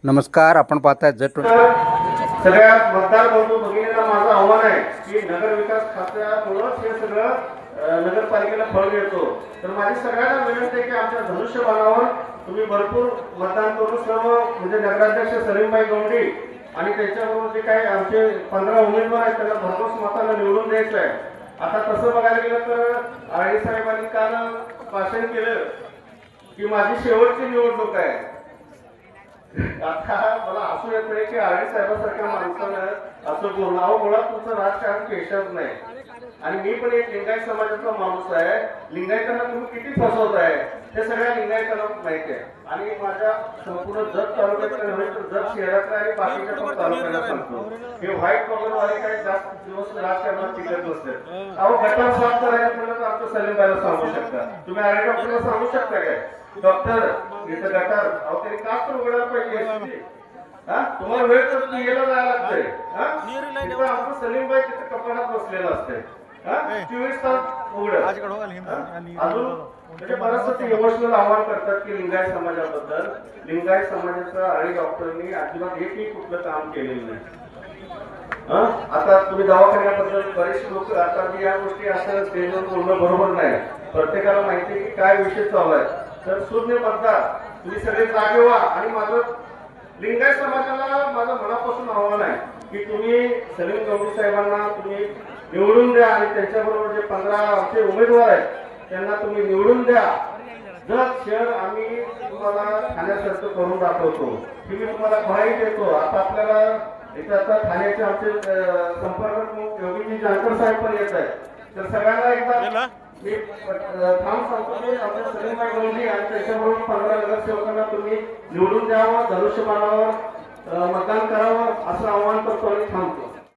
नमस्कार, आपण पाहताय Z20. सगळ्या मतदार बंधू भगिनींना माझं आव्हान आहे की नगर विकास खात्यामुळेच हे सगळं नगरपालिकेला फळ मिळतो. तर माझी सगळ्यांना विनंती आहे की आमच्या धनुष्यबाणावर तुम्ही भरपूर मतदान करून सर्व म्हणजे नगराध्यक्ष सलीमबाई गवंडी आणि त्याच्याबरोबर जे काही आमचे 15 उमेदवार आहेत त्यांना भरघोस मतांना निवडून द्यायचं आहे. आता तसं बघायला गेलं तर आळी साहेबांनी काल भाषण केलं की माझी शेवटची निवडणूक आहे. आता मला असं येतंय की आळी साहेबांसारख्या माणसानं असं बोलणं, अहो मुळात तुमचं राजकारण पेशाच नाही. आणि मी पण एक लिंगायत समाजाचा माणूस आहे. लिंगायतांना तुम्ही किती फसवताय हे सगळ्या लिंगायतांना माहिती आहे. आणि माझ्या संपूर्ण जत तालुक्यातल्या नव्हे तर जत शहरातल्या आणि बाकीच्या पण तालुक्याला सांगतो हे व्हाईट कॉलरवाले काही जास्त दिवस राजकारणात टिकत नसते. अहो गटार साफ करायचं म्हणलं तर आमचं सलीमबाईला सांगू शकता, तुम्ही आळे डॉक्टरला सांगू शकता काय डॉक्टर इथं गटार अहो तरी का तर उघडायला पाहिजे. तुम्हाला वेळ तर यायला जायला लागतंय. तिथं आमचं सलीमबाई तिथं कपाटात बसलेलं असतंय 24 तास उघडं. अजून म्हणजे बरंचसं ते इमोशनल आव्हान करतात की लिंगायत समाजाबद्दल. लिंगायत समाजाचं आळी डॉक्टरांनी अजिबात एकही कुठलं काम केलेलं नाही. आता तुम्ही दवाखान्याबद्दल बरेचसे लोक आता या गोष्टी असं स्टेजवर बोलणं बरोबर नाही. प्रत्येकाला माहिती आहे की काय विषय चालू आहे. तर शून्य मतदार तुम्ही सगळे जागे व्हा. आणि माझं लिंगायत समाजाला माझं मनापासून आव्हान आहे की तुम्ही सलीम गवंडी साहेबांना तुम्ही निवडून द्या आणि त्यांच्याबरोबर जे 15 आमचे उमेदवार आहेत त्यांना तुम्ही निवडून द्या. जत शहर आम्ही तुम्हाला ठाण्यासारखं करून दाखवतो की मी तुम्हाला ग्वाही देतो. आता आपल्याला इथं आता ठाण्याचे आमचे संपर्क योगीजी जानकर साहेब पण येत आहेत. तर सगळ्यांना एकदा मी थांब सांगतो की आपल्या सलीमबाई गवंडी आणि त्याच्याबरोबर 15 नगरसेवकांना तुम्ही निवडून द्यावं, धनुष्यबाणावर मतदान करावं असं आवाहन करतो आणि थांबतो.